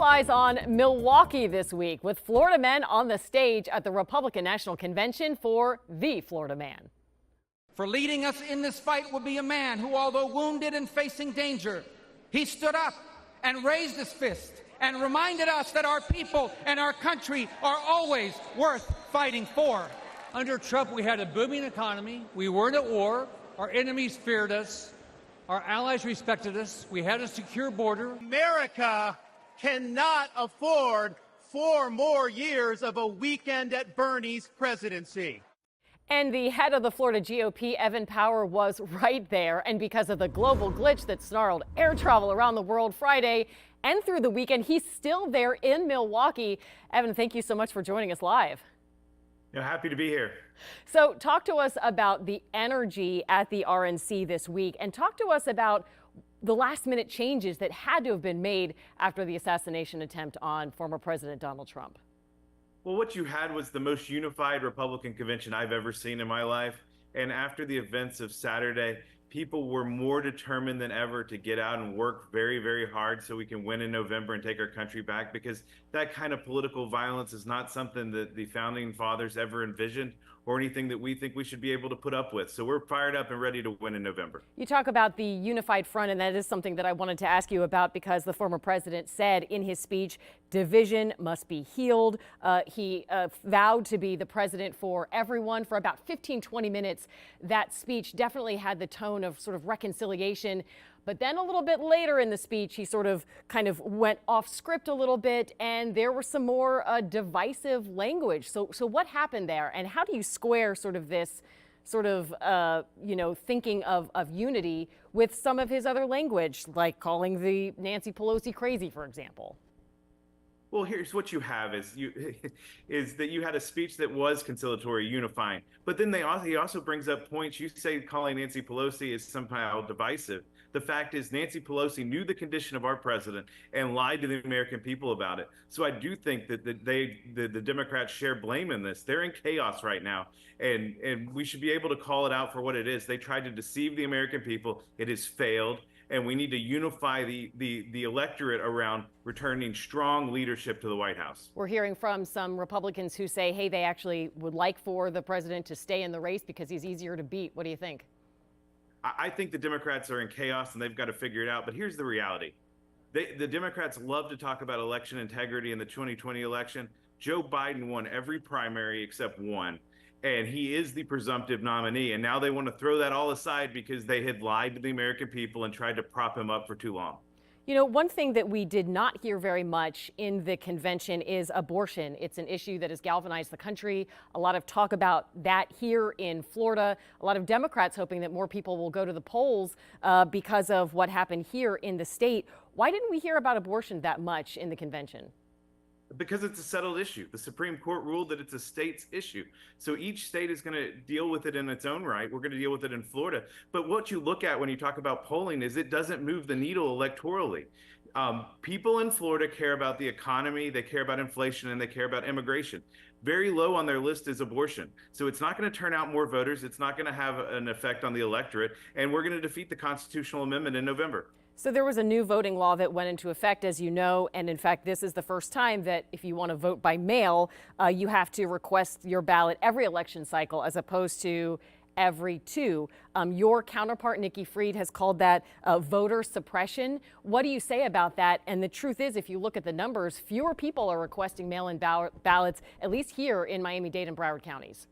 eyes on Milwaukee this week with Florida men on the stage at the Republican National Convention for the Florida Man. For leading us in this fight will be a man who, although wounded and facing danger, he stood up and raised his fist and reminded us that our people and our country are always worth fighting for. Under Trump, we had a booming economy. We weren't at war. Our enemies feared us. Our allies respected us. We had a secure border. America cannot afford 4 more years of a weekend at Bernie's presidency. And the head of the Florida GOP, Evan Power, was right there. And because of the global glitch that snarled air travel around the world Friday and through the weekend, he's still there in Milwaukee. Evan, thank you so much for joining us live. Happy to be here. So talk to us about the energy at the RNC this week, and talk to us about the last minute changes that had to have been made after the assassination attempt on former President Donald Trump. Well, what you had was the most unified Republican convention I've ever seen in my life. And after the events of Saturday, people were more determined than ever to get out and work very, very hard so we can win in November and take our country back, because that kind of political violence is not something that the founding fathers ever envisioned or anything that we think we should be able to put up with. So we're fired up and ready to win in November. You talk about the unified front, and that is something that I wanted to ask you about, because the former president said in his speech, division must be healed. He vowed to be the president for everyone for about 15-20 minutes. That speech definitely had the tone of sort of reconciliation. But then a little bit later in the speech, he sort of kind of went off script a little bit, and there was some more divisive language. So what happened there, and how do you square sort of this sort of, thinking of unity with some of his other language, like calling the Nancy Pelosi crazy, for example? Well, here's what you have is that you had a speech that was conciliatory, unifying, but then he also brings up points. You say calling Nancy Pelosi is somehow divisive. The fact is Nancy Pelosi knew the condition of our president and lied to the American people about it. So I do think that the Democrats share blame in this. They're in chaos right now, and we should be able to call it out for what it is. They tried to deceive the American people. It has failed. And we need to unify the electorate around returning strong leadership to the White House. We're hearing from some Republicans who say, hey, they actually would like for the president to stay in the race because he's easier to beat. What do you think? I think the Democrats are in chaos and they've got to figure it out. But here's the reality. The Democrats love to talk about election integrity in the 2020 election. Joe Biden won every primary except one. And he is the presumptive nominee. And now they want to throw that all aside because they had lied to the American people and tried to prop him up for too long. You know, one thing that we did not hear very much in the convention is abortion. It's an issue that has galvanized the country. A lot of talk about that here in Florida. A lot of Democrats hoping that more people will go to the polls because of what happened here in the state. Why didn't we hear about abortion that much in the convention? Because it's a settled issue. The Supreme Court ruled that it's a state's issue. So each state is going to deal with it in its own right. We're going to deal with it in Florida. But what you look at when you talk about polling is it doesn't move the needle electorally. People in Florida care about the economy, they care about inflation, and they care about immigration. Very low on their list is abortion. So it's not going to turn out more voters. It's not going to have an effect on the electorate. And we're going to defeat the constitutional amendment in November. So there was a new voting law that went into effect, as you know, and in fact, this is the first time that if you want to vote by mail, you have to request your ballot every election cycle as opposed to every two. Your counterpart, Nikki Fried, has called that voter suppression. What do you say about that? And the truth is, if you look at the numbers, fewer people are requesting mail-in ballots, at least here in Miami-Dade and Broward counties.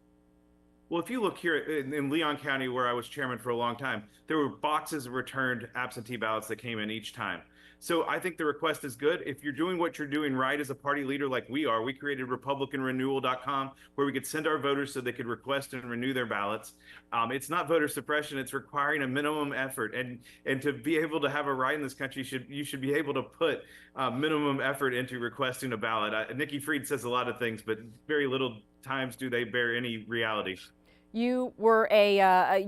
Well, if you look here in Leon County, where I was chairman for a long time, there were boxes of returned absentee ballots that came in each time. So I think the request is good. If you're doing what you're doing right as a party leader like we are, we created RepublicanRenewal.com where we could send our voters so they could request and renew their ballots. It's not voter suppression. It's requiring a minimum effort. And to be able to have a right in this country, you should be able to put minimum effort into requesting a ballot. Nikki Fried says a lot of things, but very little times do they bear any reality. You were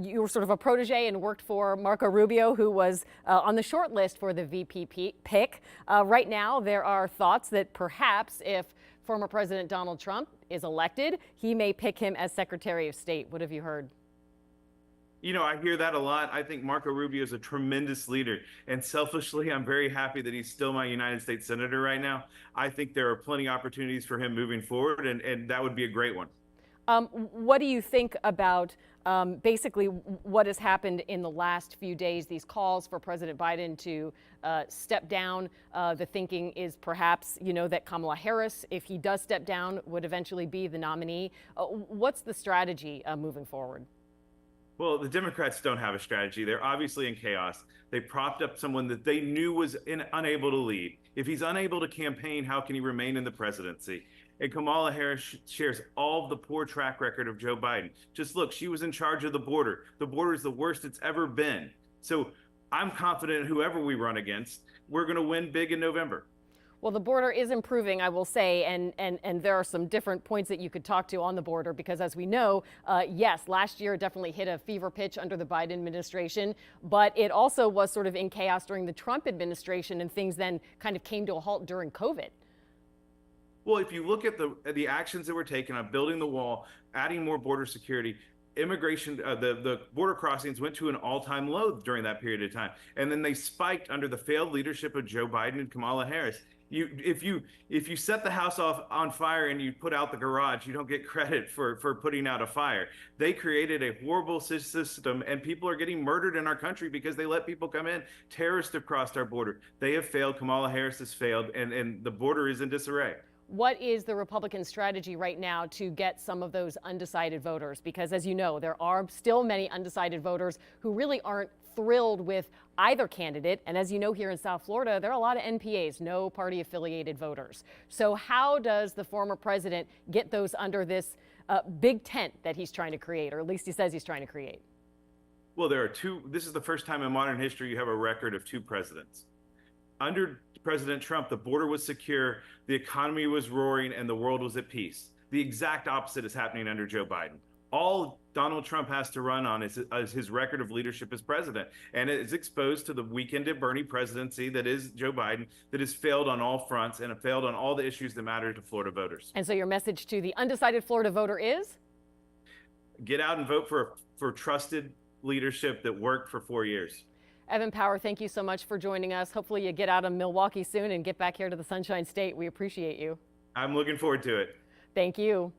you were sort of a protege and worked for Marco Rubio, who was on the short list for the VP pick. Right now, there are thoughts that perhaps if former President Donald Trump is elected, he may pick him as Secretary of State. What have you heard? I hear that a lot. I think Marco Rubio is a tremendous leader. And selfishly, I'm very happy that he's still my United States Senator right now. I think there are plenty of opportunities for him moving forward, and that would be a great one. What do you think about basically what has happened in the last few days, these calls for President Biden to step down? The thinking is perhaps, that Kamala Harris, if he does step down, would eventually be the nominee. What's the strategy moving forward? Well, the Democrats don't have a strategy. They're obviously in chaos. They propped up someone that they knew was unable to lead. If he's unable to campaign, how can he remain in the presidency? And Kamala Harris shares all of the poor track record of Joe Biden. Just look, she was in charge of the border. The border is the worst it's ever been. So I'm confident whoever we run against, we're going to win big in November. Well, the border is improving, I will say, and there are some different points that you could talk to on the border because, as we know, yes, last year it definitely hit a fever pitch under the Biden administration, but it also was sort of in chaos during the Trump administration, and things then kind of came to a halt during COVID. Well, if you look at the actions that were taken on building the wall, adding more border security, immigration, the border crossings went to an all-time low during that period of time, and then they spiked under the failed leadership of Joe Biden and Kamala Harris. If you set the house off on fire and you put out the garage, you don't get credit for putting out a fire. They created a horrible system, and people are getting murdered in our country because they let people come in. Terrorists have crossed our border. They have failed. Kamala Harris has failed, and the border is in disarray. What is the Republican strategy right now to get some of those undecided voters? Because, as you know, there are still many undecided voters who really aren't thrilled with either candidate. And as you know, here in South Florida, there are a lot of NPAs, no party affiliated voters. So how does the former president get those under this big tent that he's trying to create, or at least he says he's trying to create? Well, there are two. This is the first time in modern history you have a record of two presidents. Under President Trump, the border was secure, the economy was roaring, and the world was at peace. The exact opposite is happening under Joe Biden. All Donald Trump has to run on is his record of leadership as president. And it is exposed to the weekend at Bernie presidency that is Joe Biden, that has failed on all fronts and have failed on all the issues that matter to Florida voters. And so your message to the undecided Florida voter is? Get out and vote for trusted leadership that worked for 4 years. Evan Power, thank you so much for joining us. Hopefully you get out of Milwaukee soon and get back here to the Sunshine State. We appreciate you. I'm looking forward to it. Thank you.